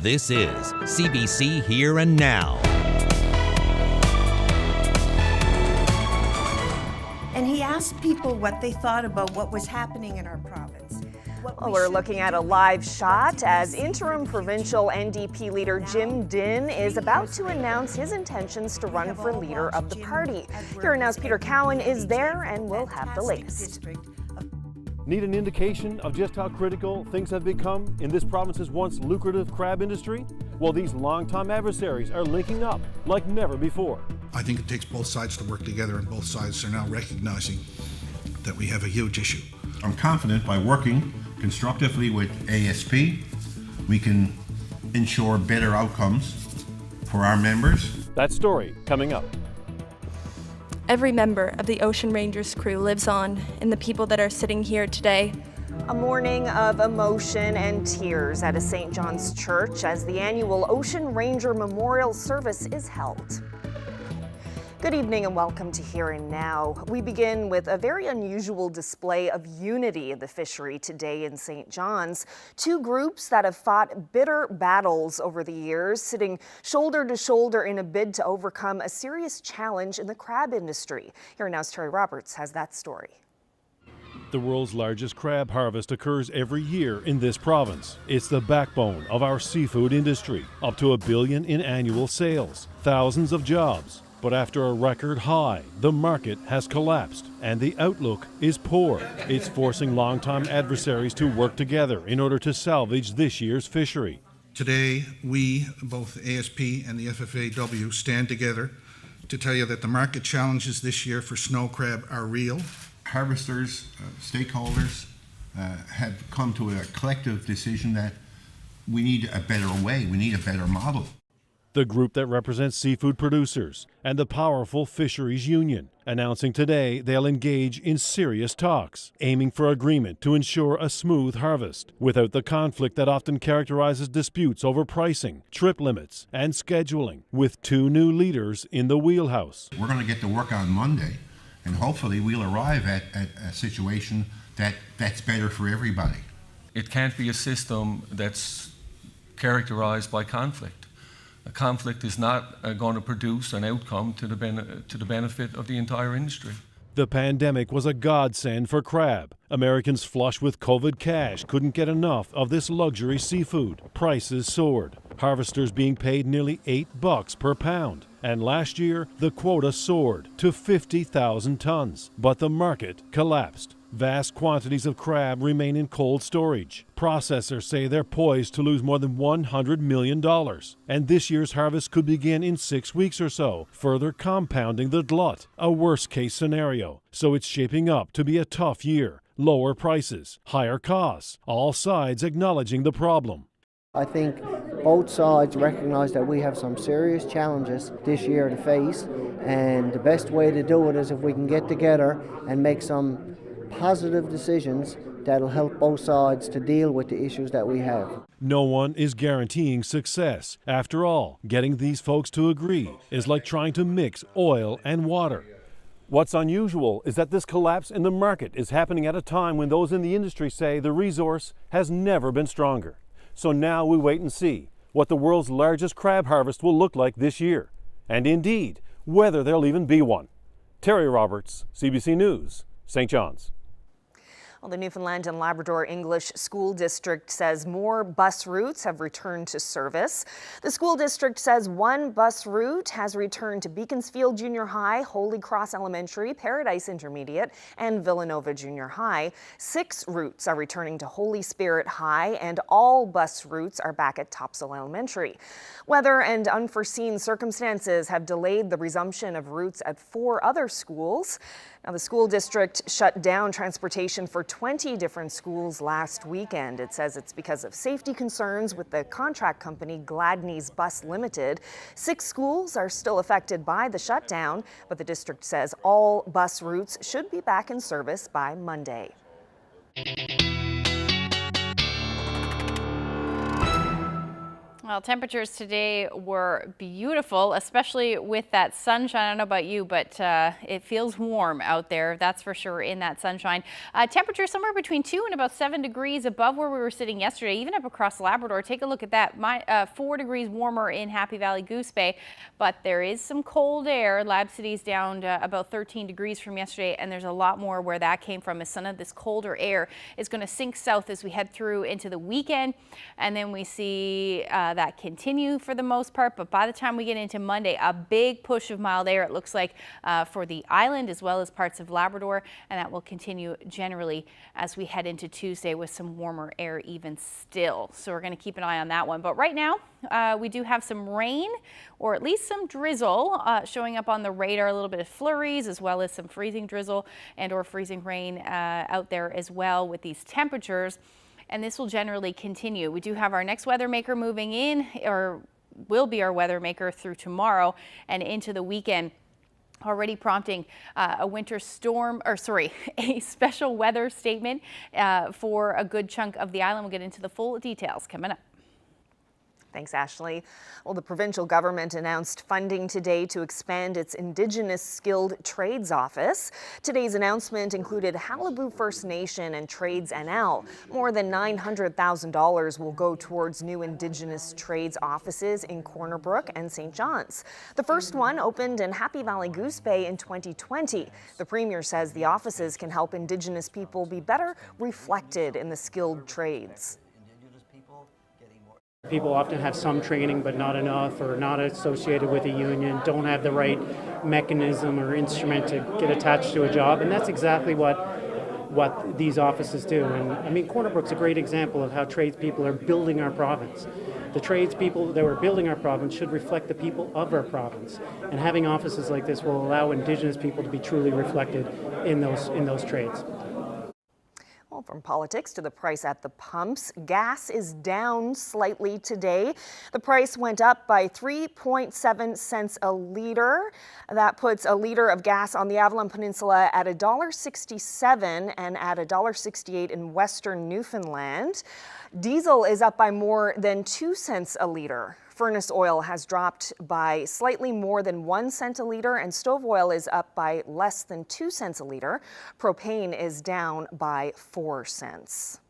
This is CBC Here and Now. And he asked people what they thought about what was happening in our province. Well, we're looking at a live shot as interim provincial NDP leader Jim Dinn is about to announce his intentions to run for leader of the party. Here Now's Peter Cowan is there and we'll have the latest. Need an indication of just how critical things have become in this province's once lucrative crab industry? Well, these longtime adversaries are linking up like never before. I think it takes both sides to work together, and both sides are now recognizing that we have a huge issue. I'm confident by working constructively with ASP, we can ensure better outcomes for our members. That story coming up. Every member of the Ocean Rangers crew lives on in the people that are sitting here today. A morning of emotion and tears at a St. John's Church as the annual Ocean Ranger Memorial Service is held. Good evening and welcome to Here and Now. We begin with a very unusual display of unity in the fishery today in St. John's. Two groups that have fought bitter battles over the years, sitting shoulder to shoulder in a bid to overcome a serious challenge in the crab industry. Here Now's Terry Roberts has that story. The world's largest crab harvest occurs every year in this province. It's the backbone of our seafood industry, up to $1 billion in annual sales, thousands of jobs. But after a record high, the market has collapsed and the outlook is poor. It's forcing longtime adversaries to work together in order to salvage this year's fishery. Today, we, both ASP and the FFAW, stand together to tell you that the market challenges this year for snow crab are real. Harvesters, stakeholders have come to a collective decision that we need a better way, we need a better model. The group that represents seafood producers and the powerful Fisheries Union, announcing today they'll engage in serious talks, aiming for agreement to ensure a smooth harvest, without the conflict that often characterizes disputes over pricing, trip limits, and scheduling, with two new leaders in the wheelhouse. We're going to get to work on Monday, and hopefully we'll arrive at a situation that's better for everybody. It can't be a system that's characterized by conflict. A conflict is not going to produce an outcome to the benefit of the entire industry. The pandemic was a godsend for crab. Americans flush with COVID cash couldn't get enough of this luxury seafood. Prices soared, harvesters being paid nearly $8 per pound. And last year, the quota soared to 50,000 tons. But the market collapsed. Vast quantities of crab remain in cold storage. Processors say they're poised to lose more than $100 million. And this year's harvest could begin in 6 weeks or so, further compounding the glut, a worst-case scenario. So it's shaping up to be a tough year. Lower prices, higher costs, all sides acknowledging the problem. I think both sides recognize that we have some serious challenges this year to face, and the best way to do it is if we can get together and make some positive decisions that'll help both sides to deal with the issues that we have. No one is guaranteeing success. After all, getting these folks to agree is like trying to mix oil and water. What's unusual is that this collapse in the market is happening at a time when those in the industry say the resource has never been stronger. So now we wait and see what the world's largest crab harvest will look like this year, and indeed, whether there'll even be one. Terry Roberts, CBC News, St. John's. Well, the Newfoundland and Labrador English School District says more bus routes have returned to service. The school district says one bus route has returned to Beaconsfield Junior High, Holy Cross Elementary, Paradise Intermediate, and Villanova Junior High. 6 routes are returning to Holy Spirit High, and all bus routes are back at Topsail Elementary. Weather and unforeseen circumstances have delayed the resumption of routes at 4 other schools. Now, the school district shut down transportation for 20 different schools last weekend. It says it's because of safety concerns with the contract company Gladney's Bus Limited. 6 schools are still affected by the shutdown, but the district says all bus routes should be back in service by Monday. Well, temperatures today were beautiful, especially with that sunshine. I don't know about you, but it feels warm out there, that's for sure, in that sunshine. Temperature somewhere between 2 and about 7 degrees above where we were sitting yesterday, even up across Labrador. Take a look at that. 4 degrees warmer in Happy Valley Goose Bay, but there is some cold air. Lab City's down to about 13 degrees from yesterday, and there's a lot more where that came from, as some of this colder air is going to sink south as we head through into the weekend, and then we see that continue for the most part. But by the time we get into Monday, a big push of mild air, it looks like, for the island as well as parts of Labrador, and that will continue generally as we head into Tuesday with some warmer air even still. So we're going to keep an eye on that one. But right now we do have some rain, or at least some drizzle showing up on the radar, a little bit of flurries as well as some freezing drizzle and or freezing rain out there as well with these temperatures. And this will generally continue. We do have our next weather maker moving in, or will be our weather maker through tomorrow and into the weekend, already prompting a winter storm, or sorry, a special weather statement for a good chunk of the island. We'll get into the full details coming up. Thanks, Ashley. Well, the provincial government announced funding today to expand its Indigenous Skilled Trades Office. Today's announcement included Halibu First Nation and Trades NL. More than $900,000 will go towards new Indigenous trades offices in Corner Brook and St. John's. The first one opened in Happy Valley Goose Bay in 2020. The Premier says the offices can help Indigenous people be better reflected in the skilled trades. People often have some training but not enough, or not associated with a union, don't have the right mechanism or instrument to get attached to a job, and that's exactly what these offices do. And I mean, Corner Brook's a great example of how tradespeople are building our province. The tradespeople that were building our province should reflect the people of our province, and having offices like this will allow Indigenous people to be truly reflected in those trades. Well, from politics to the price at the pumps, gas is down slightly today. The price went up by 3.7 cents a litre. That puts a litre of gas on the Avalon Peninsula at $1.67 and at $1.68 in Western Newfoundland. Diesel is up by more than 2 cents a litre. Furnace oil has dropped by slightly more than 1 cent a litre, and stove oil is up by less than 2 cents a litre. Propane is down by 4 cents.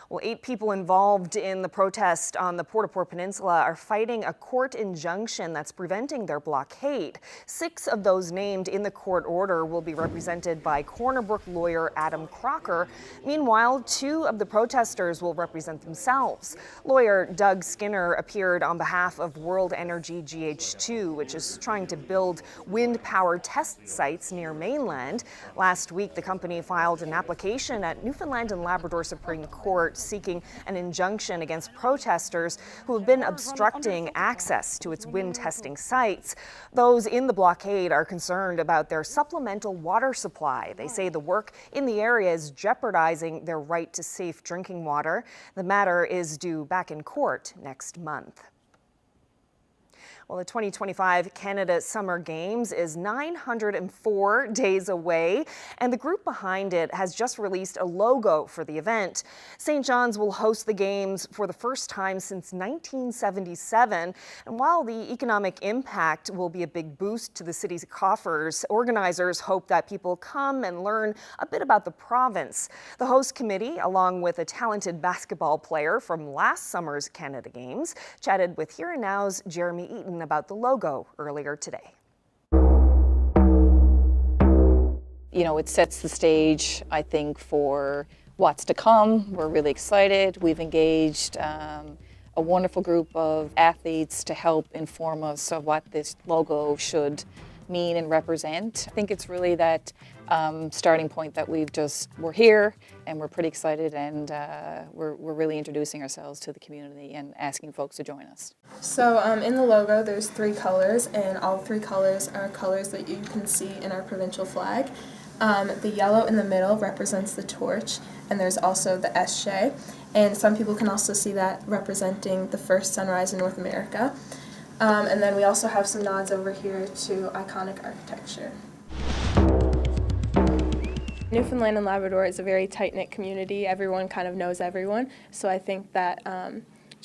Well, 8 people involved in the protest on the Port-au-Port Peninsula are fighting a court injunction that's preventing their blockade. 6 of those named in the court order will be represented by Corner Brook lawyer Adam Crocker. Meanwhile, 2 of the protesters will represent themselves. Lawyer Doug Skinner appeared on behalf of World Energy GH2, which is trying to build wind power test sites near mainland. Last week, the company filed an application at Newfoundland and Labrador Supreme Court seeking an injunction against protesters who have been obstructing access to its wind testing sites. Those in the blockade are concerned about their supplemental water supply. They say the work in the area is jeopardizing their right to safe drinking water. The matter is due back in court next month. Well, the 2025 Canada Summer Games is 904 days away, and the group behind it has just released a logo for the event. St. John's will host the Games for the first time since 1977, and while the economic impact will be a big boost to the city's coffers, organizers hope that people come and learn a bit about the province. The host committee, along with a talented basketball player from last summer's Canada Games, chatted with Here and Now's Jeremy Eaton about the logo earlier today. You know, it sets the stage, I think, for what's to come. We're really excited. We've engaged a wonderful group of athletes to help inform us of what this logo should mean and represent. I think it's really that starting point that we're here and we're pretty excited, and we're really introducing ourselves to the community and asking folks to join us. So in the logo there's 3 colors, and all 3 colors are colors that you can see in our provincial flag. The yellow in the middle represents the torch, and there's also the S-Shay, and some people can also see that representing the first sunrise in North America. And then we also have some nods over here to iconic architecture. Newfoundland and Labrador is a very tight-knit community. Everyone kind of knows everyone, so I think that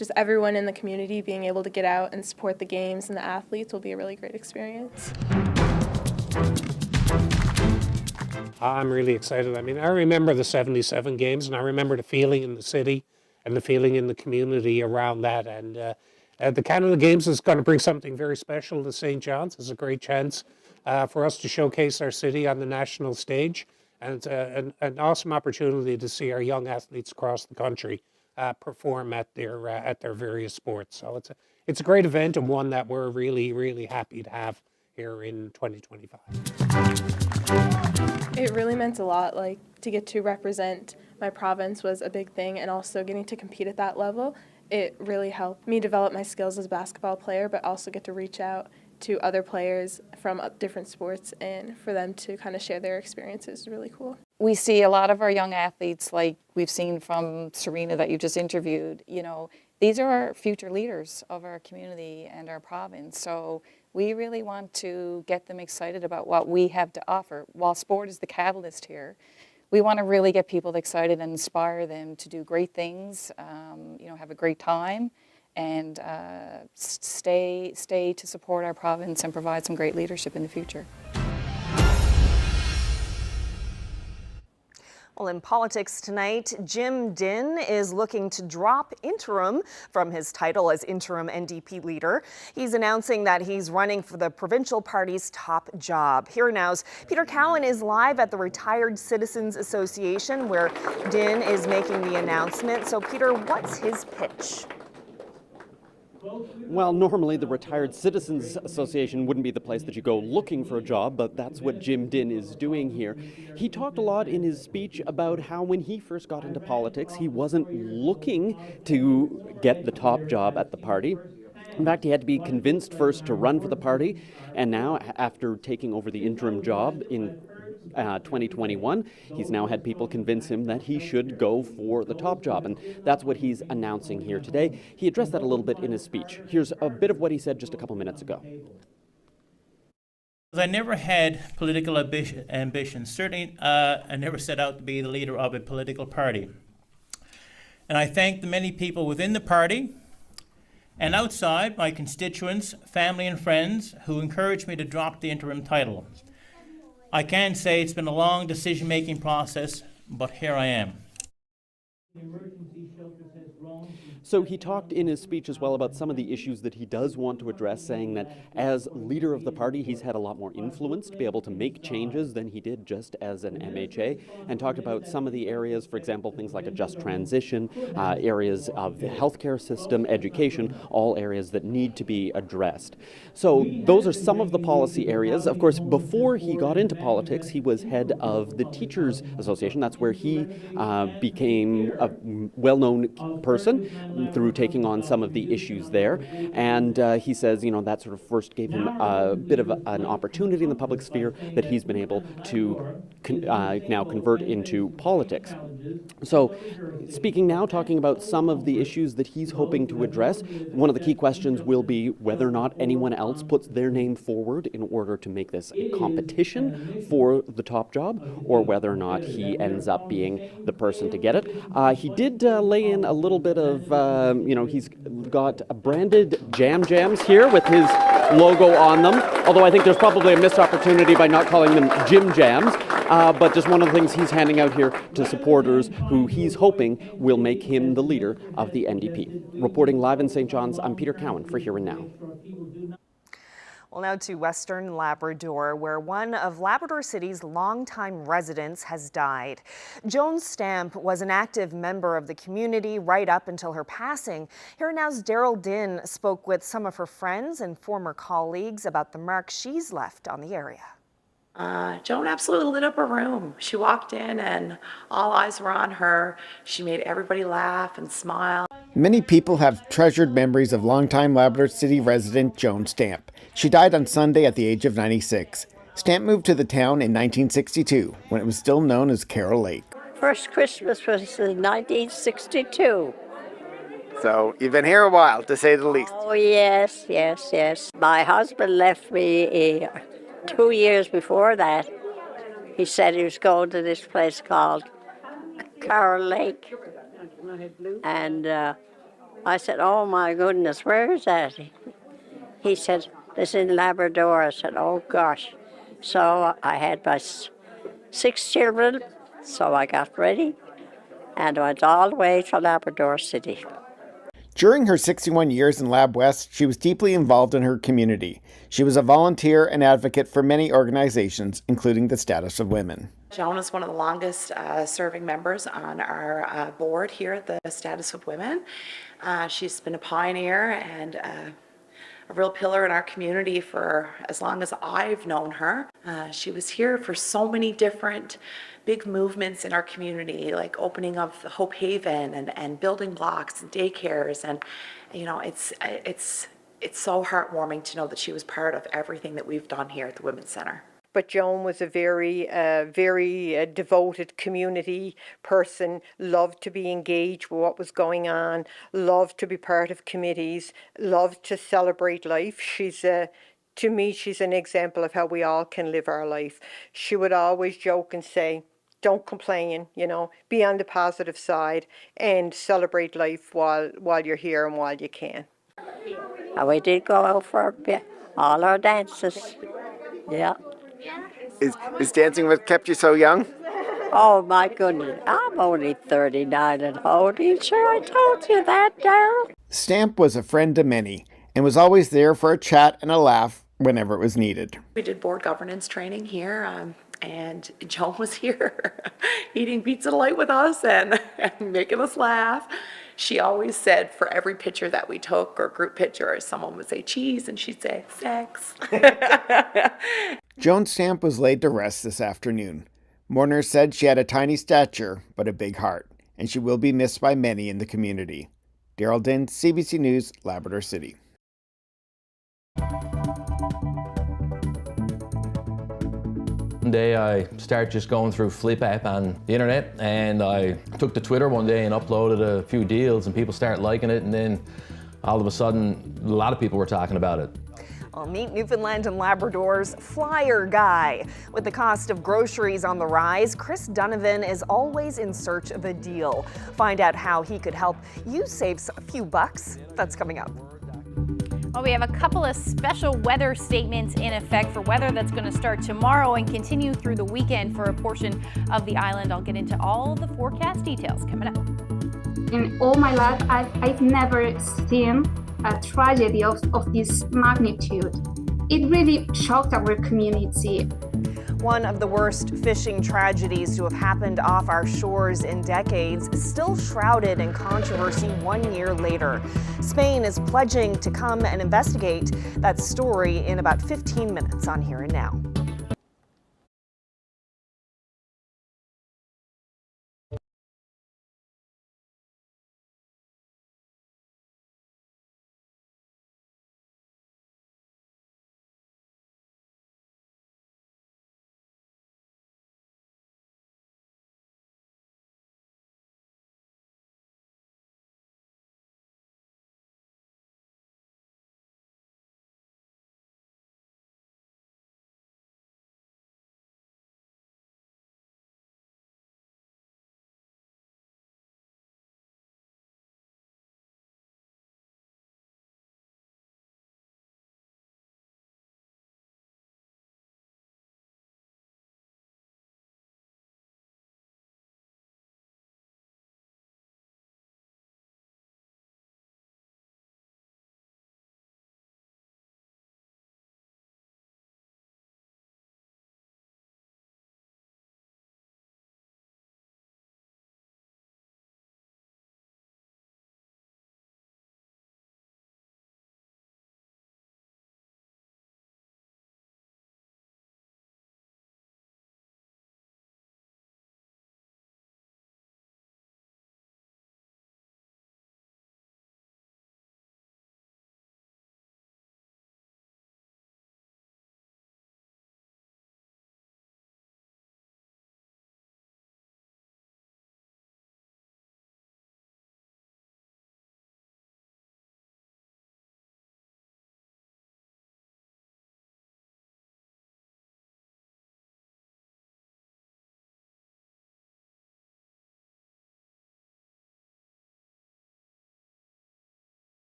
just everyone in the community being able to get out and support the games and the athletes will be a really great experience. I'm really excited. I mean, I remember the 77 games, and I remember the feeling in the city and the feeling in the community around that. And the Canada Games is going to bring something very special to St. John's. It's a great chance for us to showcase our city on the national stage. And it's an awesome opportunity to see our young athletes across the country perform at their various sports. So it's a great event, and one that we're really, really happy to have here in 2025. It really meant a lot, like to get to represent my province was a big thing, and also getting to compete at that level, it really helped me develop my skills as a basketball player, but also get to reach out to other players from different sports and for them to kind of share their experiences is really cool. We see a lot of our young athletes, like we've seen from Serena that you just interviewed, you know, these are our future leaders of our community and our province. So we really want to get them excited about what we have to offer. While sport is the catalyst here, we want to really get people excited and inspire them to do great things, you know, have a great time, and stay to support our province and provide some great leadership in the future. Well, in politics tonight, Jim Dinn is looking to drop interim from his title as interim NDP leader. He's announcing that he's running for the provincial party's top job. Here now's Peter Cowan is live at the Retired Citizens Association where Dinn is making the announcement. So, Peter, what's his pitch? Well, normally the Retired Citizens Association wouldn't be the place that you go looking for a job, but that's what Jim Dinn is doing here. He talked a lot in his speech about how when he first got into politics, he wasn't looking to get the top job at the party. In fact, he had to be convinced first to run for the party, and now, after taking over the interim job in 2021, he's now had people convince him that he should go for the top job, and that's what he's announcing here today. He addressed that a little bit in his speech. Here's a bit of what he said just a couple minutes ago. I never had political ambition. Certainly, I never set out to be the leader of a political party. And I thank the many people within the party and outside, my constituents, family and friends, who encouraged me to drop the interim title. I can say it's been a long decision-making process, but here I am. So he talked in his speech as well about some of the issues that he does want to address, saying that as leader of the party, he's had a lot more influence to be able to make changes than he did just as an MHA, and talked about some of the areas, for example, things like a just transition, areas of the healthcare system, education, all areas that need to be addressed. So those are some of the policy areas. Of course, before he got into politics, he was head of the Teachers Association. That's where he became a well-known person through taking on some of the issues there. And he says, you know, that sort of first gave him a bit of an opportunity in the public sphere that he's been able to now convert into politics. So speaking now, talking about some of the issues that he's hoping to address, one of the key questions will be whether or not anyone else puts their name forward in order to make this a competition for the top job, or whether or not he ends up being the person to get it. He did lay in a little bit of, you know, he's got branded jams here with his logo on them, although I think there's probably a missed opportunity by not calling them Jim Jams, but just one of the things he's handing out here to supporters who he's hoping will make him the leader of the NDP. Reporting live in St. John's, I'm Peter Cowan for Here and Now. Well, now to Western Labrador, where one of Labrador City's longtime residents has died. Joan Stamp was an active member of the community right up until her passing. Here Now's Daryl Dinn spoke with some of her friends and former colleagues about the mark she's left on the area. Joan absolutely lit up her room. She walked in and all eyes were on her. She made everybody laugh and smile. Many people have treasured memories of longtime Labrador City resident Joan Stamp. She died on Sunday at the age of 96. Stamp moved to the town in 1962, when it was still known as Carroll Lake. First Christmas was in 1962. So you've been here a while, to say the least. Oh, yes, yes, yes. My husband left me 2 years before that. He said he was going to this place called Carroll Lake. And I said, oh my goodness, where is that? He said, it's in Labrador. I said, oh gosh. So I had my 6 children, so I got ready and went all the way to Labrador City. During her 61 years in Lab West, she was deeply involved in her community. She was a volunteer and advocate for many organizations, including the Status of Women. Joan is one of the longest serving members on our board here at the Status of Women. She's been a pioneer and a real pillar in our community for as long as I've known her. She was here for so many different big movements in our community, like opening of the Hope Haven and building blocks and daycares, and you know, it's so heartwarming to know that she was part of everything that we've done here at the Women's Centre. But Joan was a very devoted community person, loved to be engaged with what was going on, loved to be part of committees, loved to celebrate life. To me, she's an example of how we all can live our life. She would always joke and say, don't complain, you know, be on the positive side and celebrate life while you're here and while you can. And we did go out for all our dances. Yeah. Is dancing what kept you so young? Oh my goodness, I'm only 39 and holding. Sure, I told you that, Daryl. Stamp was a friend to many and was always there for a chat and a laugh whenever it was needed. We did board governance training here, and Joan was here eating pizza delight with us and making us laugh. She always said for every picture that we took or group picture, someone would say cheese and she'd say sex. Joan Stamp was laid to rest this afternoon. Mourners said she had a tiny stature but a big heart, and she will be missed by many in the community. Daryl Din, CBC News, Labrador City. One day I started just going through Flip app on the internet, and I took to Twitter one day and uploaded a few deals, and people started liking it, and then all of a sudden a lot of people were talking about it. Well, meet Newfoundland and Labrador's flyer guy. With the cost of groceries on the rise, Chris Donovan is always in search of a deal. Find out how he could help you save a few bucks. That's coming up. Well, we have a couple of special weather statements in effect for weather that's going to start tomorrow and continue through the weekend for a portion of the island. I'll get into all the forecast details coming up. In all my life, I've never seen a tragedy of this magnitude. It really shocked our community. One of the worst fishing tragedies to have happened off our shores in decades is still shrouded in controversy 1 year later. Spain is pledging to come and investigate that story in about 15 minutes on Here and Now.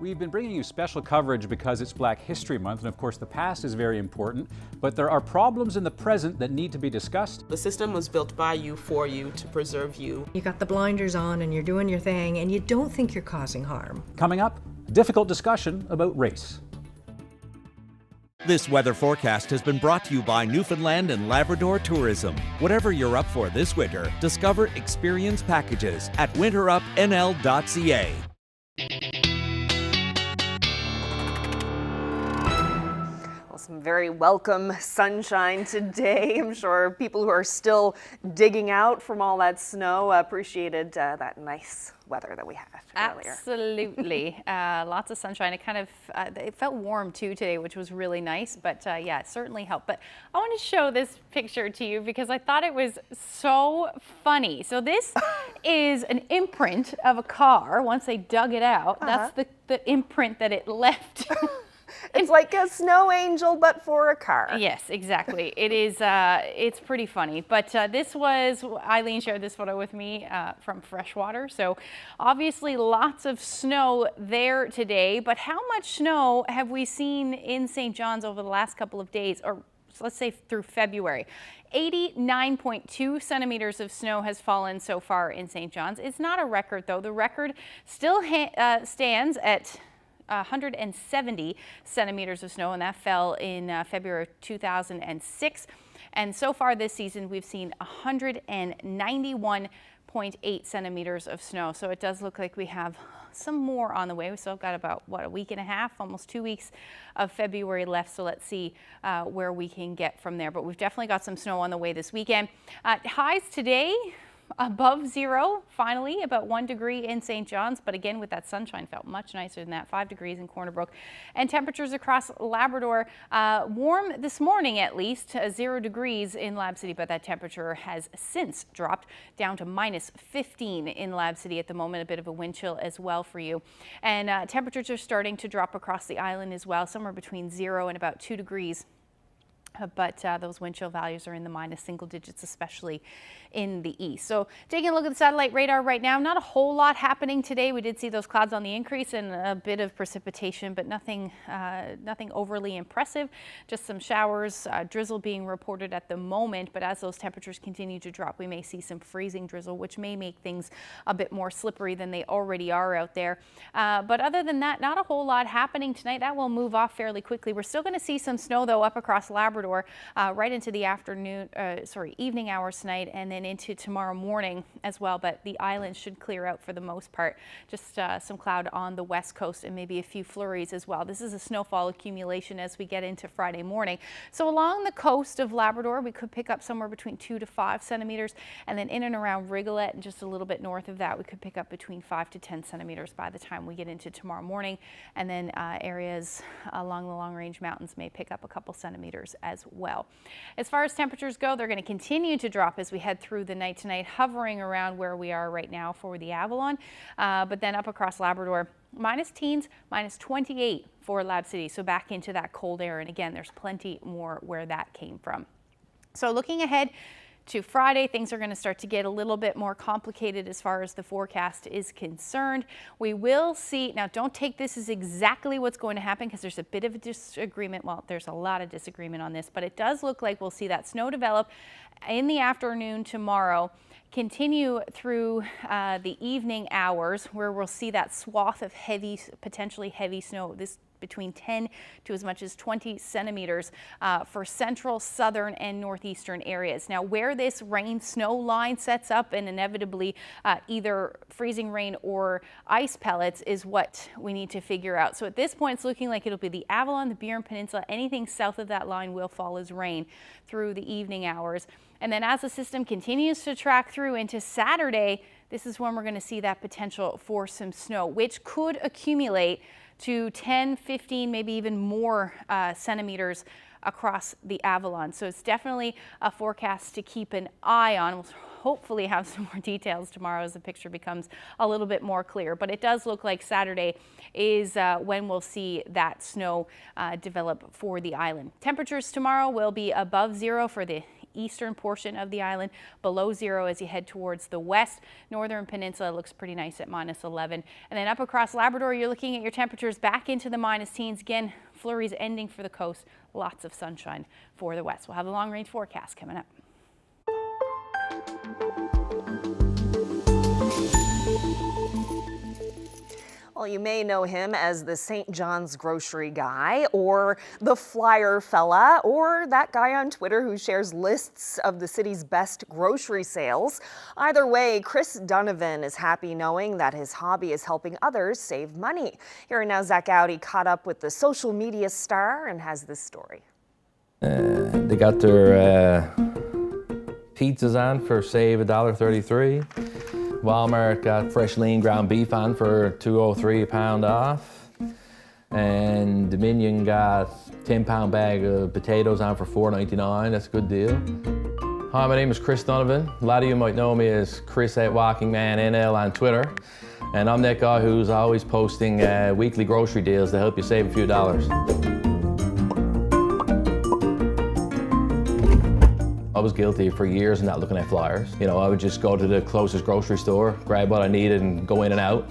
We've been bringing you special coverage because it's Black History Month, and of course the past is very important, but there are problems in the present that need to be discussed. The system was built by you, for you, to preserve you. You got the blinders on and you're doing your thing and you don't think you're causing harm. Coming up, a difficult discussion about race. This weather forecast has been brought to you by Newfoundland and Labrador Tourism. Whatever you're up for this winter, discover experience packages at winterupnl.ca. Some very welcome sunshine today. I'm sure people who are still digging out from all that snow appreciated that nice weather that we had earlier. Absolutely. Lots of sunshine. It kind of, it felt warm too today, which was really nice, but yeah, it certainly helped. But I want to show this picture to you because I thought it was so funny. So this is an imprint of a car. Once they dug it out, that's the imprint that it left. It's like a snow angel, but for a car. Yes, exactly. It is, it's pretty funny. But this was, Eileen shared this photo with me from Freshwater. So obviously lots of snow there today. But how much snow have we seen in St. John's over the last couple of days, or let's say through February? 89.2 centimeters of snow has fallen so far in St. John's. It's not a record, though. The record still stands at 170 centimeters of snow, and that fell in February 2006. And so far this season, we've seen 191.8 centimeters of snow. So it does look like we have some more on the way. We still got about, what, a week and a half, almost 2 weeks of February left. So let's see where we can get from there. But we've definitely got some snow on the way this weekend. Highs today, above zero, finally, about 1 degree in St. John's, but again with that sunshine felt much nicer than that, 5 degrees in Corner Brook. And temperatures across Labrador, warm this morning at least, 0 degrees in Lab City, but that temperature has since dropped down to -15 in Lab City at the moment, a bit of a wind chill as well for you. And temperatures are starting to drop across the island as well, somewhere between 0 and about 2 degrees. But those wind chill values are in the minus single digits, especially in the east. So taking a look at the satellite radar right now, not a whole lot happening today. We did see those clouds on the increase and a bit of precipitation, but nothing overly impressive. Just some showers, drizzle being reported at the moment. But as those temperatures continue to drop, we may see some freezing drizzle, which may make things a bit more slippery than they already are out there. But other than that, not a whole lot happening tonight. That will move off fairly quickly. We're still going to see some snow, though, up across Labrador right into the evening hours tonight, and then into tomorrow morning as well. But the island should clear out for the most part. Just some cloud on the west coast and maybe a few flurries as well. This is a snowfall accumulation as we get into Friday morning. So along the coast of Labrador, we could pick up somewhere between 2 to 5 centimeters, and then in and around Rigolette and just a little bit north of that, we could pick up between 5 to 10 centimeters by the time we get into tomorrow morning. And then areas along the Long Range Mountains may pick up a couple centimeters as well. As far as temperatures go, they're going to continue to drop as we head through the night tonight, hovering around where we are right now for the Avalon. But then up across Labrador, minus teens, minus 28 for Lab City. So back into that cold air. And again, there's plenty more where that came from. So looking ahead to Friday, things are going to start to get a little bit more complicated as far as the forecast is concerned. We will see, now don't take this as exactly what's going to happen because there's a bit of a disagreement. Well, there's a lot of disagreement on this, but it does look like we'll see that snow develop in the afternoon tomorrow, continue through the evening hours where we'll see that swath of heavy, potentially heavy snow. This between 10 to as much as 20 centimeters for central, southern, and northeastern areas. Now, where this rain-snow line sets up and inevitably either freezing rain or ice pellets is what we need to figure out. So at this point, it's looking like it'll be the Avalon, the Burin Peninsula. Anything south of that line will fall as rain through the evening hours. And then as the system continues to track through into Saturday, this is when we're going to see that potential for some snow, which could accumulate to 10, 15, maybe even more centimeters across the Avalon. So it's definitely a forecast to keep an eye on. We'll hopefully have some more details tomorrow as the picture becomes a little bit more clear. But it does look like Saturday is when we'll see that snow develop for the island. Temperatures tomorrow will be above zero for the eastern portion of the island, below 0 as you head towards the west. Northern Peninsula looks pretty nice at -11. And then up across Labrador, you're looking at your temperatures back into the minus teens. Again, flurries ending for the coast. Lots of sunshine for the west. We'll have the long-range forecast coming up. Well, you may know him as the St. John's grocery guy, or the flyer fella, or that guy on Twitter who shares lists of the city's best grocery sales. Either way, Chris Donovan is happy knowing that his hobby is helping others save money. Here now, Zach Audi caught up with the social media star and has this story. They got their pizzas on for save $1.33. Walmart got fresh lean ground beef on for $2.03 a pound off. And Dominion got 10-pound bag of potatoes on for $4.99. That's a good deal. Hi, my name is Chris Donovan. A lot of you might know me as Chris at Walking Man NL on Twitter. And I'm that guy who's always posting weekly grocery deals to help you save a few dollars. I was guilty for years of not looking at flyers. You know, I would just go to the closest grocery store, grab what I needed and go in and out.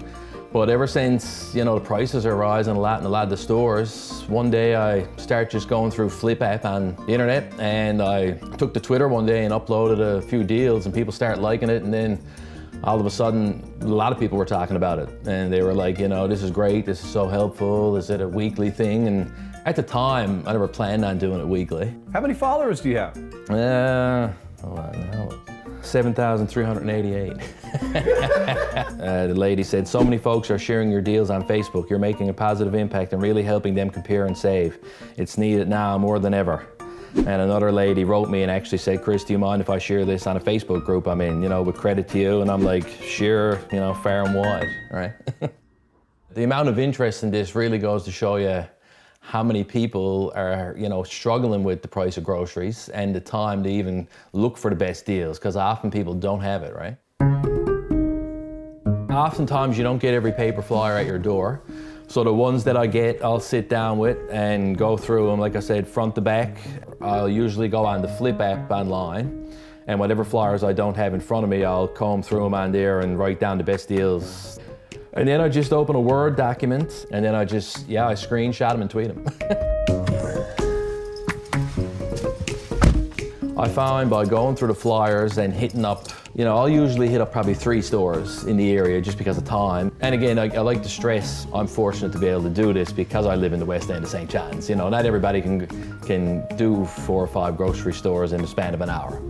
But ever since, you know, the prices are rising a lot in a lot of the stores, one day I started just going through Flip app on the internet, and I took to Twitter one day and uploaded a few deals, and people started liking it, and then all of a sudden, a lot of people were talking about it. And they were like, you know, this is great, this is so helpful, is it a weekly thing? And at the time, I never planned on doing it weekly. How many followers do you have? 7,388. The lady said, so many folks are sharing your deals on Facebook. You're making a positive impact and really helping them compare and save. It's needed now more than ever. And another lady wrote me and actually said, Chris, do you mind if I share this on a Facebook group I'm in, you know, with credit to you? And I'm like, sure, you know, far and wide, right? The amount of interest in this really goes to show you how many people are, you know, struggling with the price of groceries and the time to even look for the best deals, because often people don't have it, right? Oftentimes you don't get every paper flyer at your door. So the ones that I get, I'll sit down with and go through them, like I said, front to back. I'll usually go on the Flip app online, and whatever flyers I don't have in front of me, I'll comb through them on there and write down the best deals. And then I just open a Word document, and then I screenshot them and tweet them. I find by going through the flyers and hitting up, you know, I'll usually hit up probably 3 stores in the area just because of time. And again, I like to stress I'm fortunate to be able to do this because I live in the west end of St. John's. You know, not everybody can do 4 or 5 grocery stores in the span of an hour.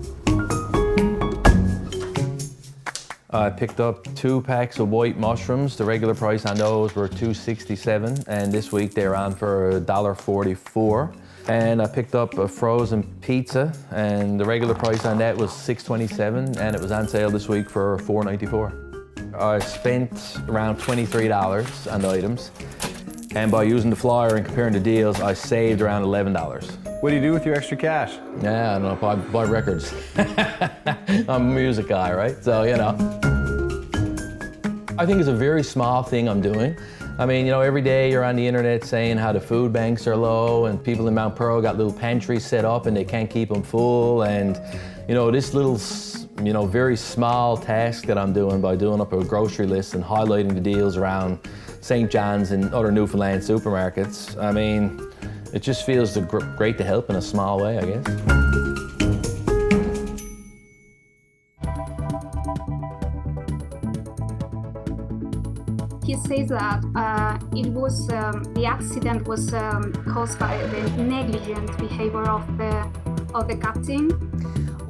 I picked up 2 packs of white mushrooms. The regular price on those were $2.67, and this week they're on for $1.44. And I picked up a frozen pizza, and the regular price on that was $6.27, and it was on sale this week for $4.94. I spent around $23 on the items, and by using the flyer and comparing the deals, I saved around $11. What do you do with your extra cash? Yeah, I don't know, buy records. I'm a music guy, right? So, you know. I think it's a very small thing I'm doing. I mean, you know, every day you're on the internet saying how the food banks are low, and people in Mount Pearl got little pantries set up and they can't keep them full. And, you know, this little, you know, very small task that I'm doing by doing up a grocery list and highlighting the deals around St. John's and other Newfoundland supermarkets, I mean, it just feels great to help in a small way, I guess. He says that the accident was caused by the negligent behavior of the captain.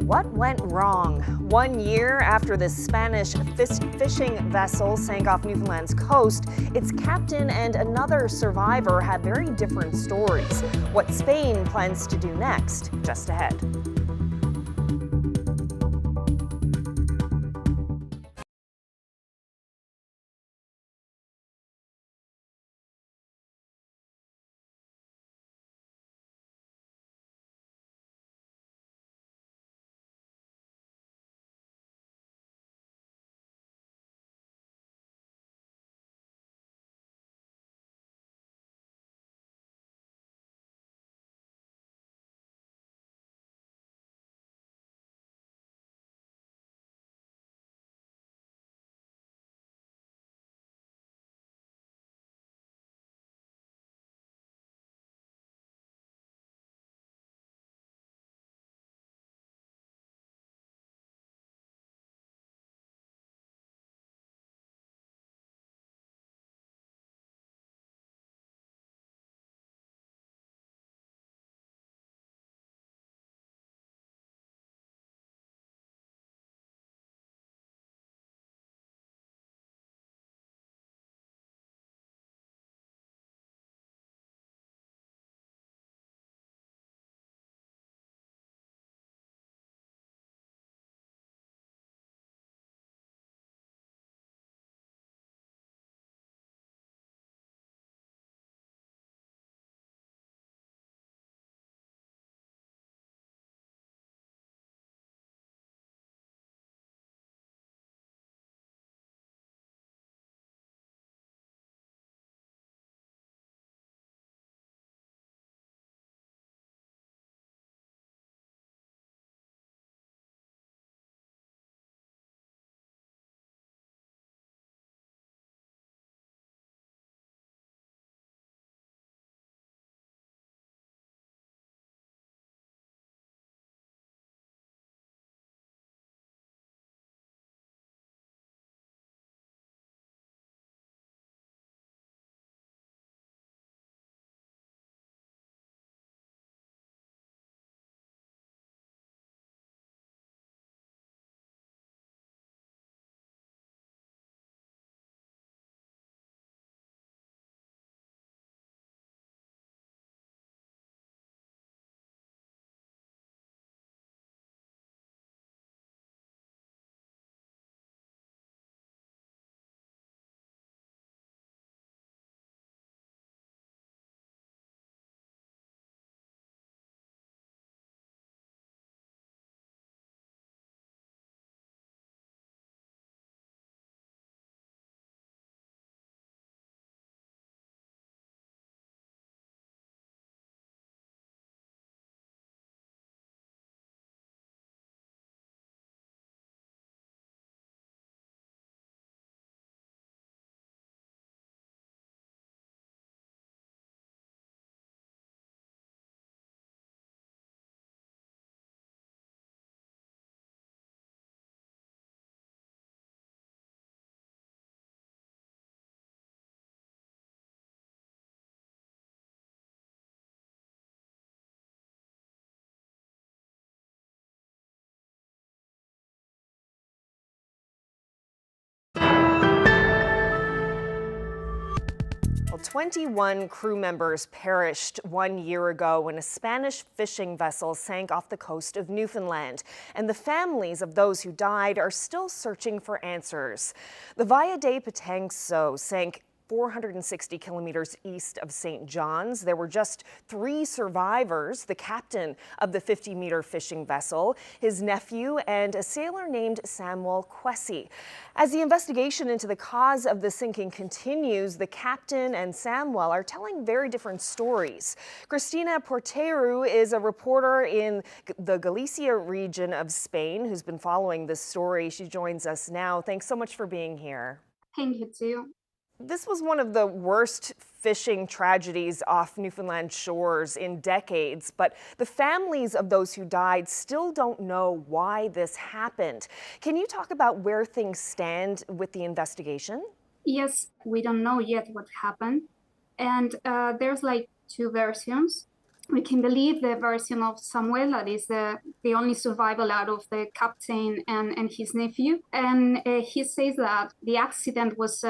What went wrong? 1 year after the Spanish fishing vessel sank off Newfoundland's coast, its captain and another survivor have very different stories. What Spain plans to do next, just ahead. 21 crew members perished 1 year ago when a Spanish fishing vessel sank off the coast of Newfoundland, and the families of those who died are still searching for answers. The Via de Patanxo sank 460 kilometers east of St. John's. There were just 3 survivors: the captain of the 50-meter fishing vessel, his nephew, and a sailor named Samuel Quessy. As the investigation into the cause of the sinking continues, the captain and Samuel are telling very different stories. Cristina Porteru is a reporter in the Galicia region of Spain who's been following this story. She joins us now. Thanks so much for being here. Thank you too. This was one of the worst fishing tragedies off Newfoundland shores in decades, but the families of those who died still don't know why this happened. Can you talk about where things stand with the investigation? Yes, we don't know yet what happened. And there's like 2 versions. We can believe the version of Samuel, that is the only survival out of the captain and his nephew. And he says that the accident was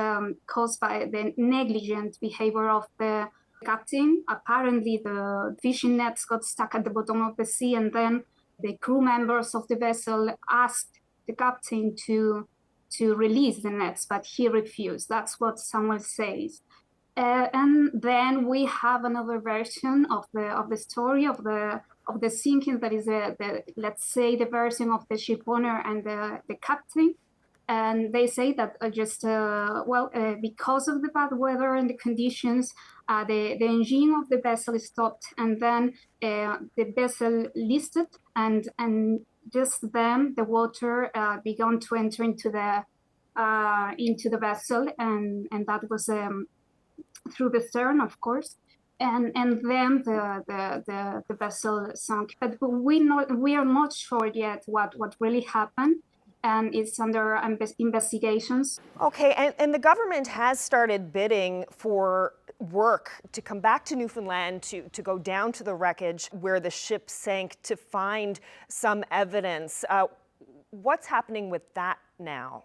caused by the negligent behavior of the captain. Apparently, the fishing nets got stuck at the bottom of the sea, and then the crew members of the vessel asked the captain to release the nets, but he refused. That's what Samuel says. And then we have another version of the story of the sinking, that is let's say the version of the ship owner and the captain. And they say that because of the bad weather and the conditions, the engine of the vessel stopped, and then the vessel listed, and just then the water began to enter into the vessel, and that was through the stern, of course, and then the vessel sunk. But we are not sure yet what really happened, and it's under investigations. Okay, and the government has started bidding for work to come back to Newfoundland to go down to the wreckage where the ship sank to find some evidence. What's happening with that now?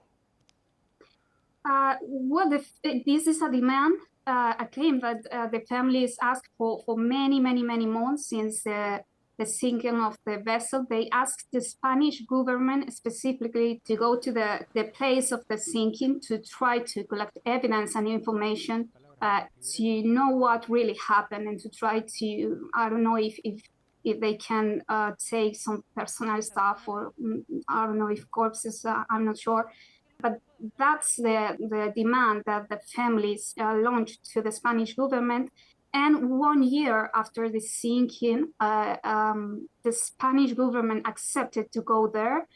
This is a demand. A claim that the families asked for many months since the sinking of the vessel. They asked the Spanish government specifically to go to the place of the sinking to try to collect evidence and information to know what really happened, and to try to, I don't know if they can take some personal stuff, or I don't know if corpses, I'm not sure. But that's the demand that the families launched to the Spanish government. And 1 year after the sinking, the Spanish government accepted to go there.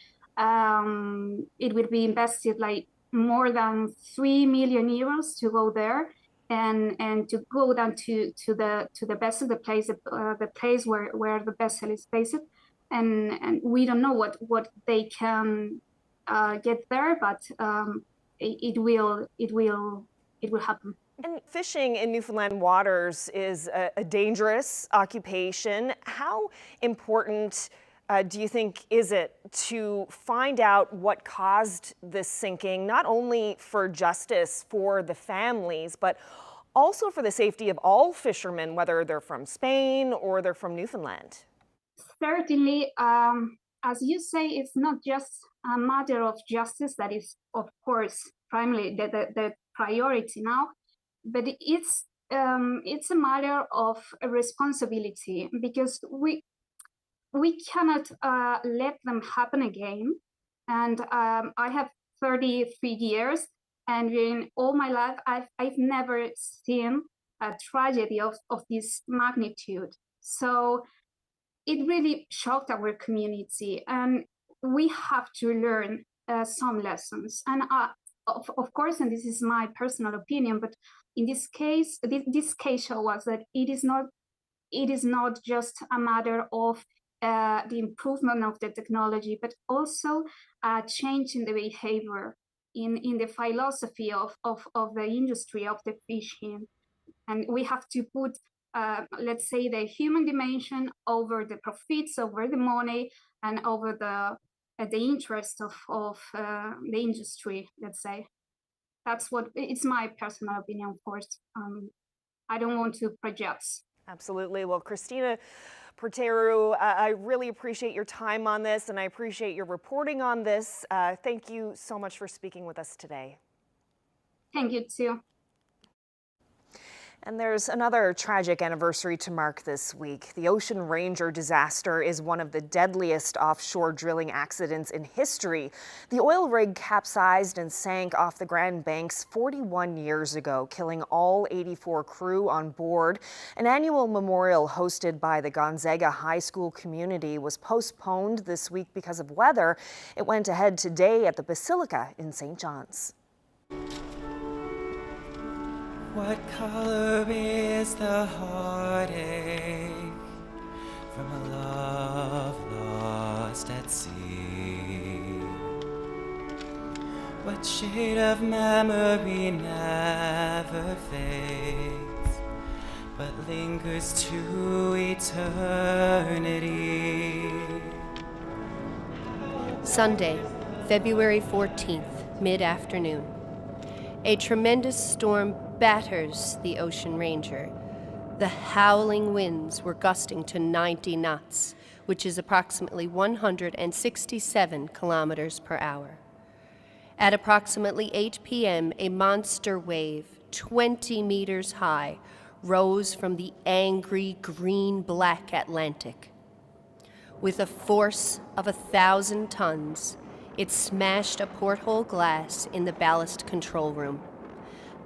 It would be invested like more than 3 million euros to go there, and to go down to the vessel, the place where the vessel is based. And we don't know what they can get there, but it will happen. And fishing in Newfoundland waters is a dangerous occupation. How important do you think is it to find out what caused this sinking, not only for justice for the families, but also for the safety of all fishermen, whether they're from Spain or they're from Newfoundland? Certainly, as you say, it's not just a matter of justice that is, of course, primarily the priority now, but it's a matter of responsibility, because we cannot let them happen again. And I have 33 years, and in all my life, I've never seen a tragedy of this magnitude. So it really shocked our community, and we have to learn some lessons. And of course, and this is my personal opinion, but in this case, this case shows us that it is not just a matter of the improvement of the technology, but also a change in the behavior, in the philosophy of the industry of the fishing. And we have to put, let's say, the human dimension over the profits, over the money, and over the interest of the industry, let's say. That's what, it's my personal opinion, of course. I don't want to prejudge. Absolutely. Well, Christina Porteru, I really appreciate your time on this, and I appreciate your reporting on this. Thank you so much for speaking with us today. Thank you too. And there's another tragic anniversary to mark this week. The Ocean Ranger disaster is one of the deadliest offshore drilling accidents in history. The oil rig capsized and sank off the Grand Banks 41 years ago, killing all 84 crew on board. An annual memorial hosted by the Gonzaga High School community was postponed this week because of weather. It went ahead today at the Basilica in St. John's. What color is the heartache from a love lost at sea? What shade of memory never fades but lingers to eternity? Sunday, February 14th, mid-afternoon. A tremendous storm batters the Ocean Ranger. The howling winds were gusting to 90 knots, which is approximately 167 kilometers per hour. At approximately 8 p.m., a monster wave, 20 meters high, rose from the angry green-black Atlantic. With a force of 1,000 tons, it smashed a porthole glass in the ballast control room.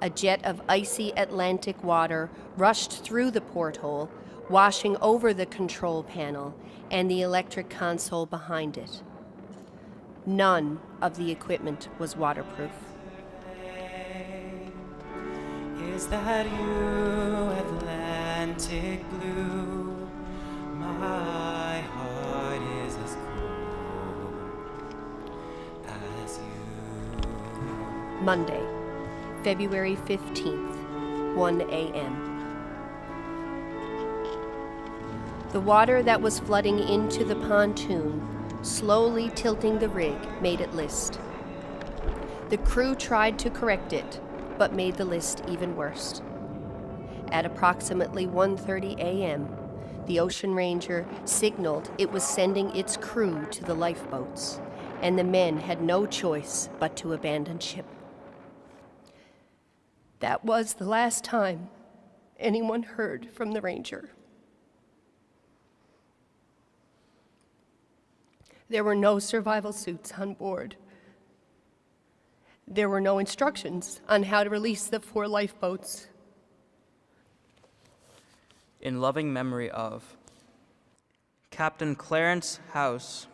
A jet of icy Atlantic water rushed through the porthole, washing over the control panel and the electric console behind it. None of the equipment was waterproof. Is that you, Atlantic blue? My heart is as cool as you. Monday, February 15th, 1 a.m. The water that was flooding into the pontoon, slowly tilting the rig, made it list. The crew tried to correct it, but made the list even worse. At approximately 1:30 a.m., the Ocean Ranger signaled it was sending its crew to the lifeboats, and the men had no choice but to abandon ship. That was the last time anyone heard from the Ranger. There were no survival suits on board. There were no instructions on how to release the 4 lifeboats. In loving memory of Captain Clarence House,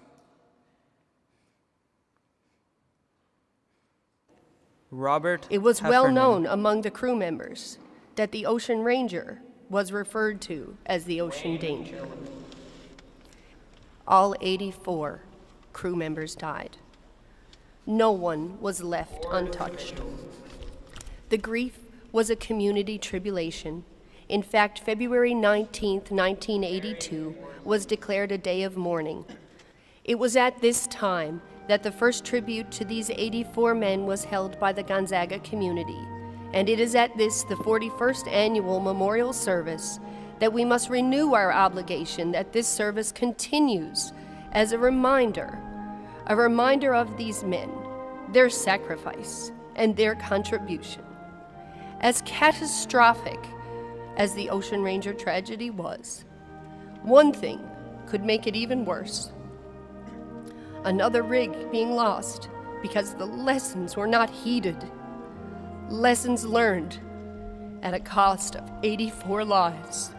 Robert It was Heffernan. well known among the crew members that the Ocean Ranger was referred to as the Ocean Danger. All 84 crew members died. No one was left untouched. The grief was a community tribulation. In fact, February 19th, 1982 was declared a day of mourning. It was at this time that the first tribute to these 84 men was held by the Gonzaga community. And it is at this, the 41st annual memorial service, that we must renew our obligation that this service continues as a reminder of these men, their sacrifice, and their contribution. As catastrophic as the Ocean Ranger tragedy was, one thing could make it even worse. Another rig being lost because the lessons were not heeded. Lessons learned at a cost of 84 lives.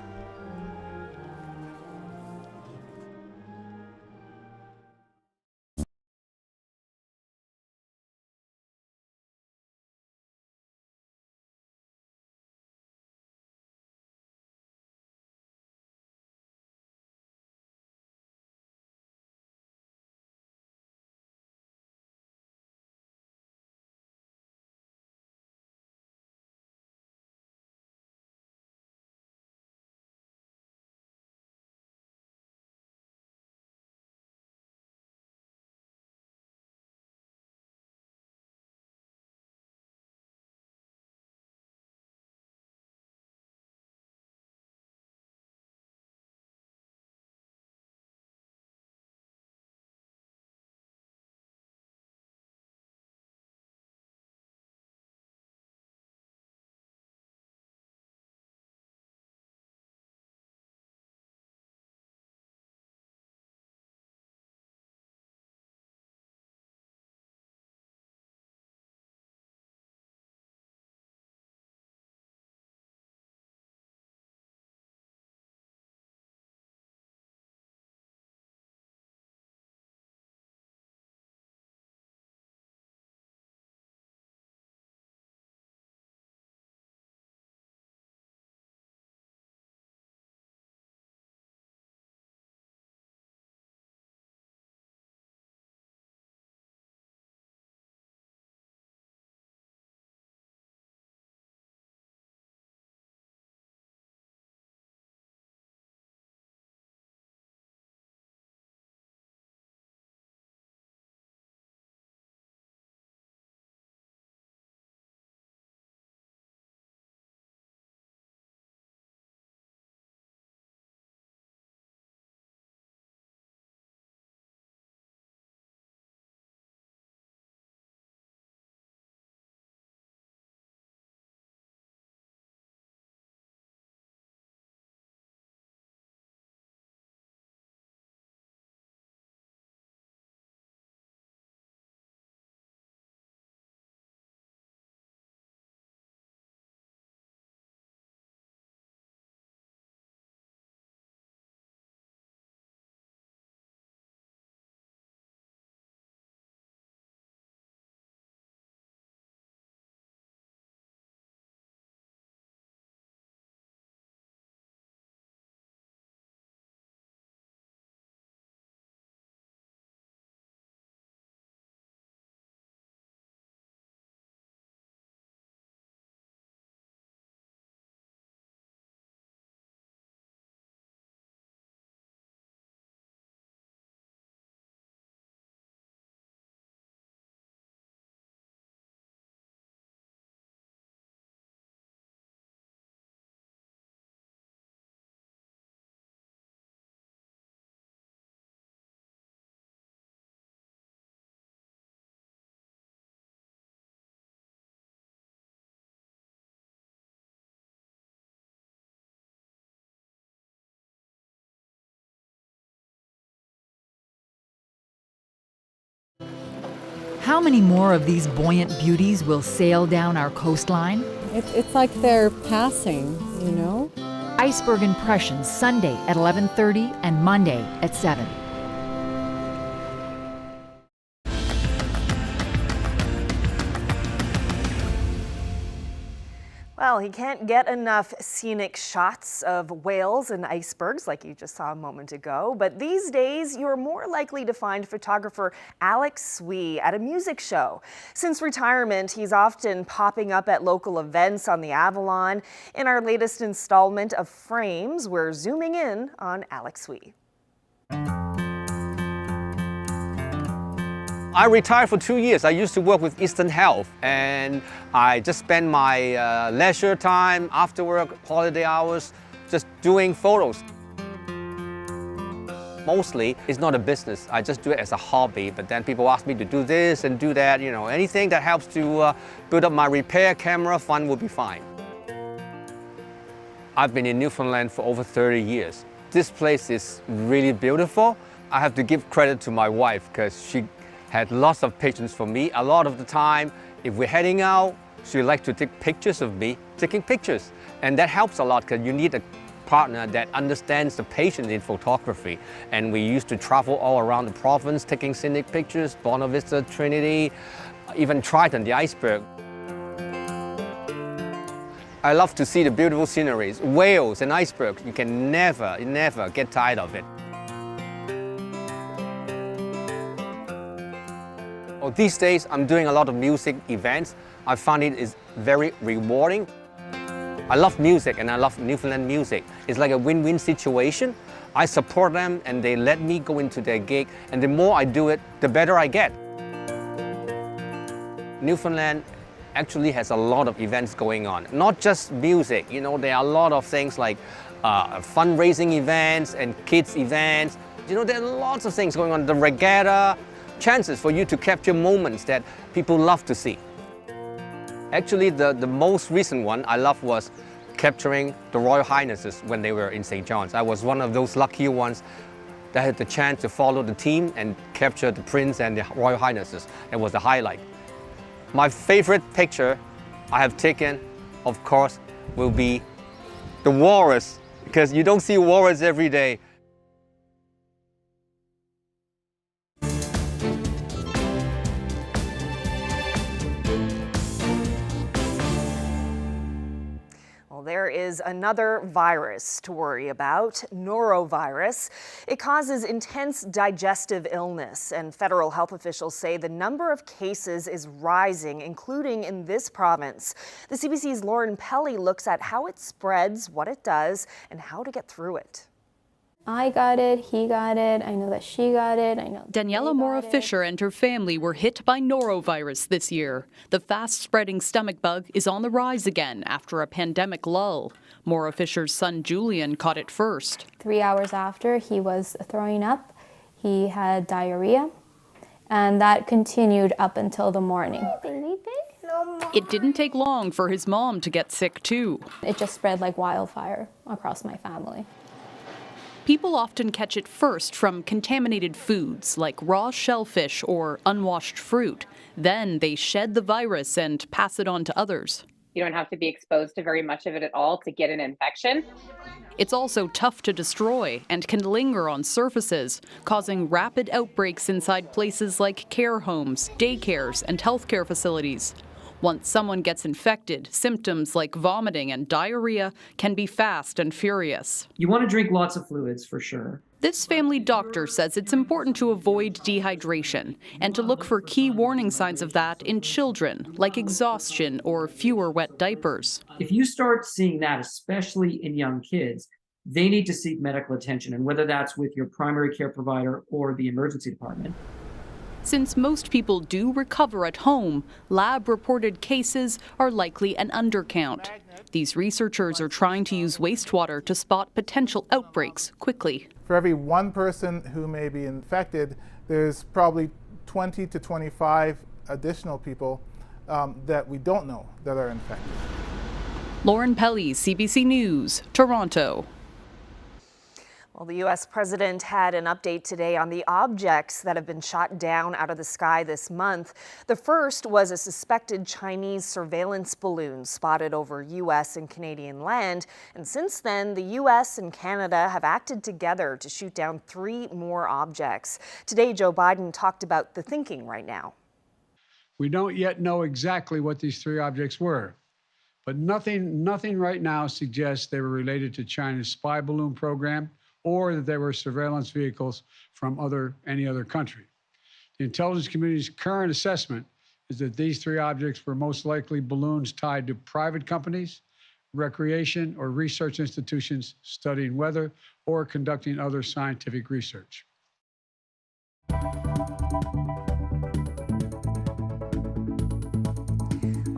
How many more of these buoyant beauties will sail down our coastline? It's like they're passing, you know? Iceberg Impressions, Sunday at 11:30 and Monday at 7. Well, he can't get enough scenic shots of whales and icebergs like you just saw a moment ago. But these days, you're more likely to find photographer Alex Swee at a music show. Since retirement, he's often popping up at local events on the Avalon. In our latest installment of Frames, we're zooming in on Alex Swee. I retired for 2 years. I used to work with Eastern Health, and I just spend my leisure time, after work, holiday hours, just doing photos. Mostly, it's not a business. I just do it as a hobby, but then people ask me to do this and do that, you know, anything that helps to build up my repair camera fund will be fine. I've been in Newfoundland for over 30 years. This place is really beautiful. I have to give credit to my wife because she had lots of patience for me. A lot of the time, if we're heading out, she likes to take pictures of me taking pictures. And that helps a lot because you need a partner that understands the patience in photography. And we used to travel all around the province taking scenic pictures, Bonavista, Trinity, even Triton, the iceberg. I love to see the beautiful sceneries, whales and icebergs. You can never get tired of it. Well, these days, I'm doing a lot of music events. I find it is very rewarding. I love music and I love Newfoundland music. It's like a win-win situation. I support them and they let me go into their gig, and the more I do it, the better I get. Newfoundland actually has a lot of events going on, not just music. You know, there are a lot of things like fundraising events and kids events. You know, there are lots of things going on. The regatta, chances for you to capture moments that people love to see. Actually, the most recent one I loved was capturing the Royal Highnesses when they were in St. John's. I was one of those lucky ones that had the chance to follow the team and capture the Prince and the Royal Highnesses. It was the highlight. My favorite picture I have taken, of course, will be the walrus, because you don't see walrus every day. There is another virus to worry about, Norovirus. It causes intense digestive illness, and federal health officials say the number of cases is rising, including in this province. The CBC's Lauren Pelly looks at how it spreads, what it does, and how to get through it. I got it, he got it, I know that she got it, I know. Daniela Mora Fisher and her family were hit by norovirus this year. The fast-spreading stomach bug is on the rise again after a pandemic lull. Mora Fisher's son Julian caught it first. 3 hours after, he was throwing up, he had diarrhea, and that continued up until the morning. It didn't take long for his mom to get sick too. It just spread like wildfire across my family. People often catch it first from contaminated foods like raw shellfish or unwashed fruit. Then they shed the virus and pass it on to others. You don't have to be exposed to very much of it at all to get an infection. It's also tough to destroy and can linger on surfaces, causing rapid outbreaks inside places like care homes, daycares, and healthcare facilities. Once someone gets infected, symptoms like vomiting and diarrhea can be fast and furious. You want to drink lots of fluids for sure. This family doctor says it's important to avoid dehydration and to look for key warning signs of that in children, like exhaustion or fewer wet diapers. If you start seeing that, especially in young kids, they need to seek medical attention, and whether that's with your primary care provider or the emergency department. Since most people do recover at home, lab-reported cases are likely an undercount. These researchers are trying to use wastewater to spot potential outbreaks quickly. For every one person who may be infected, there's probably 20 to 25 additional people that we don't know that are infected. Lauren Pelly, CBC News, Toronto. Well, the U.S. president had an update today on the objects that have been shot down out of the sky this month. The first was a suspected Chinese surveillance balloon spotted over U.S. and Canadian land. And since then, the U.S. and Canada have acted together to shoot down 3 more objects. Today, Joe Biden talked about the thinking right now. We don't yet know exactly what these 3 objects were, but nothing right now suggests they were related to China's spy balloon program or that they were surveillance vehicles from any other country. The intelligence community's current assessment is that these 3 objects were most likely balloons tied to private companies, recreation or research institutions studying weather or conducting other scientific research.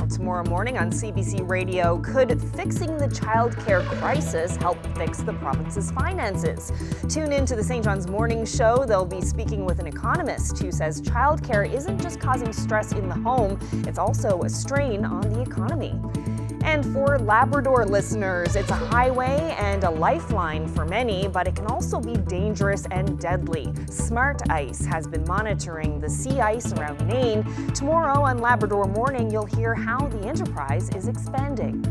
Tomorrow morning on CBC Radio, could fixing the childcare crisis help fix the province's finances? Tune in to the St. John's Morning Show. They'll be speaking with an economist who says childcare isn't just causing stress in the home, it's also a strain on the economy. And for Labrador listeners, it's a highway and a lifeline for many, but it can also be dangerous and deadly. Smart Ice has been monitoring the sea ice around Maine. Tomorrow on Labrador Morning, you'll hear how the enterprise is expanding.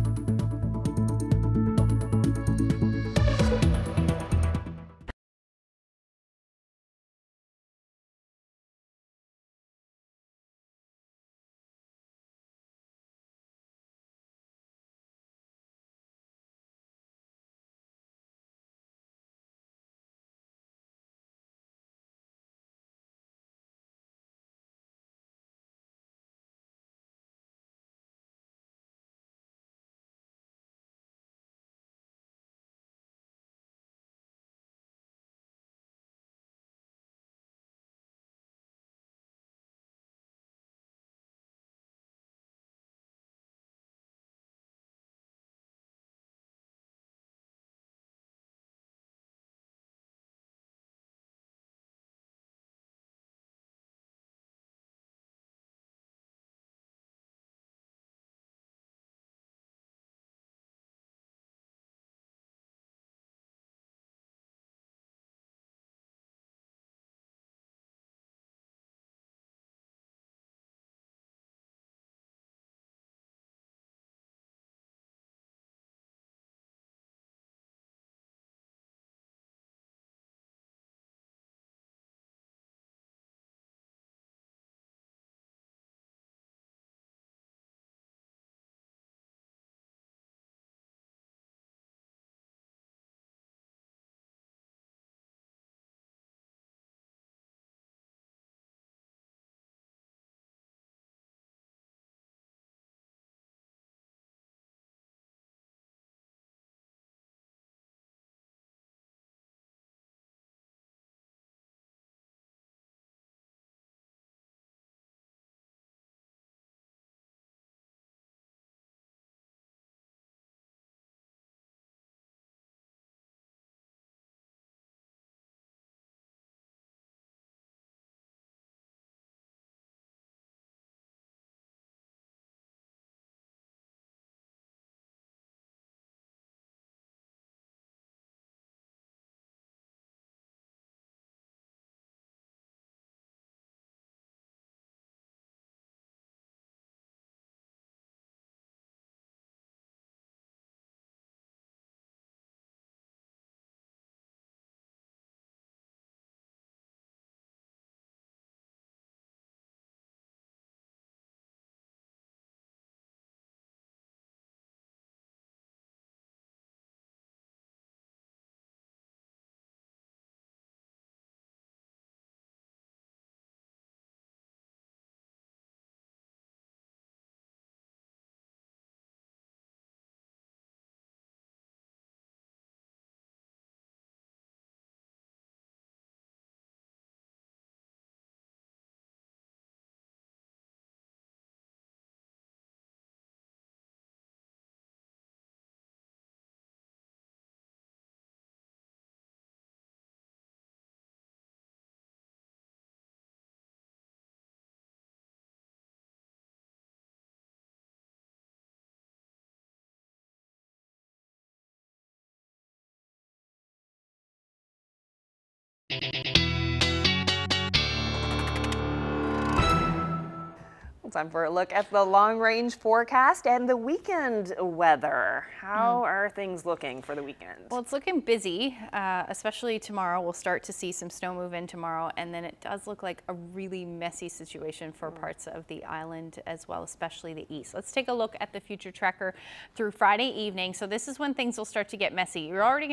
Time for a look at the long-range forecast and the weekend weather. How are things looking for the weekend? Well, it's looking busy, especially tomorrow. We'll start to see some snow move in tomorrow, and then it does look like a really messy situation for parts of the island as well, especially the east. Let's take a look at the future tracker through Friday evening. So this is when things will start to get messy. You're already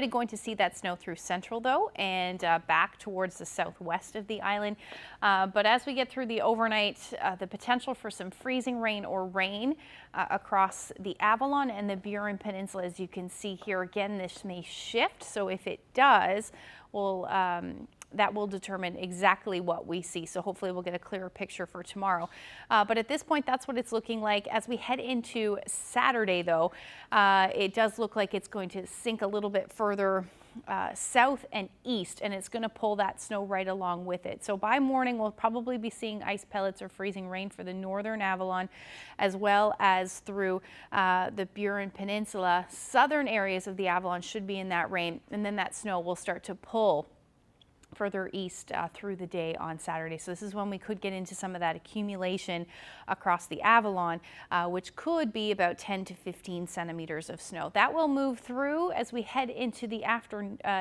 going to see that snow through central though, and back towards the southwest of the island. But as we get through the overnight, the potential for some freezing rain or rain across the Avalon and the Burin Peninsula. As you can see here again, this may shift. So if it does, that will determine exactly what we see. So hopefully we'll get a clearer picture for tomorrow. But at this point, that's what it's looking like. As we head into Saturday though, it does look like it's going to sink a little bit further south and east, and it's going to pull that snow right along with it. So by morning, we'll probably be seeing ice pellets or freezing rain for the northern Avalon, as well as through the Burin Peninsula. Southern areas of the Avalon should be in that rain, and then that snow will start to pull further east through the day on Saturday. So this is when we could get into some of that accumulation across the Avalon, which could be about 10 to 15 centimeters of snow. That will move through as we head into the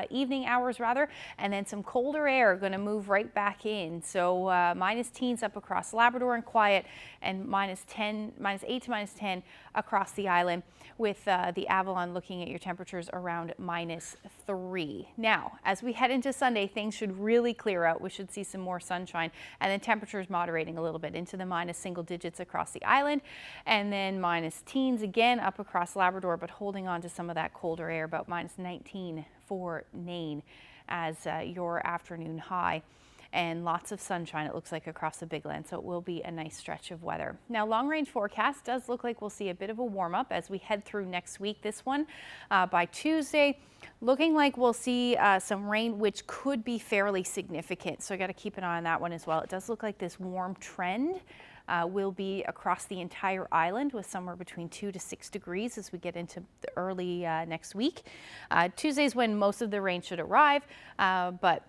evening hours rather, and then some colder air going to move right back in. So minus teens up across Labrador and Quiet, and minus 8 to minus 10 across the island, with the Avalon looking at your temperatures around minus 3. Now, as we head into Sunday, things should really clear out. We should see some more sunshine, and then temperatures moderating a little bit into the minus single digits across the island, and then minus teens again up across Labrador, but holding on to some of that colder air, about minus 19 for Nain as your afternoon high. And lots of sunshine, it looks like, across the Big Land, so it will be a nice stretch of weather. Now, long-range forecast does look like we'll see a bit of a warm-up as we head through next week. This one by Tuesday, looking like we'll see some rain, which could be fairly significant, so I got to keep an eye on that one as well. It does look like this warm trend will be across the entire island, with somewhere between 2 to 6 degrees as we get into the early next week. Tuesday's when most of the rain should arrive, but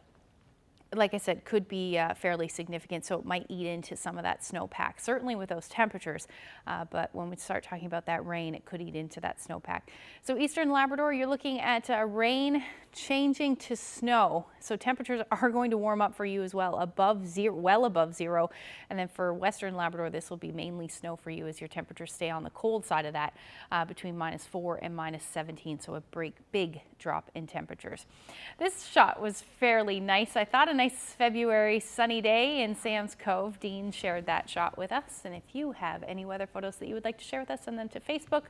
like I said, could be fairly significant, so it might eat into some of that snowpack, certainly with those temperatures. But when we start talking about that rain, it could eat into that snowpack. So eastern Labrador, you're looking at rain changing to snow. So temperatures are going to warm up for you as well, above zero, well above zero. And then for western Labrador, this will be mainly snow for you as your temperatures stay on the cold side of that, between minus 4 and minus 17. So a big drop in temperatures. This shot was fairly nice. I thought a nice February sunny day in Sam's Cove. Dean shared that shot with us. And if you have any weather photos that you would like to share with us, send them to Facebook,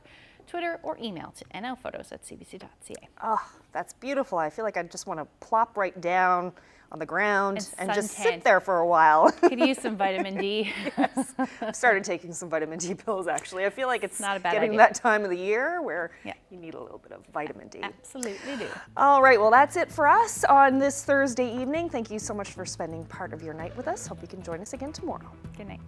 Twitter, or email to nlphotos@cbc.ca. Oh, that's beautiful. I feel like I just want to plop right down on the ground and just sit there for a while. Could use some vitamin D. Yes. I've started taking some vitamin D pills, actually. I feel like it's not a bad getting idea. that time of the year where you need a little bit of vitamin D. Absolutely do. All right, well, that's it for us on this Thursday evening. Thank you so much for spending part of your night with us. Hope you can join us again tomorrow. Good night.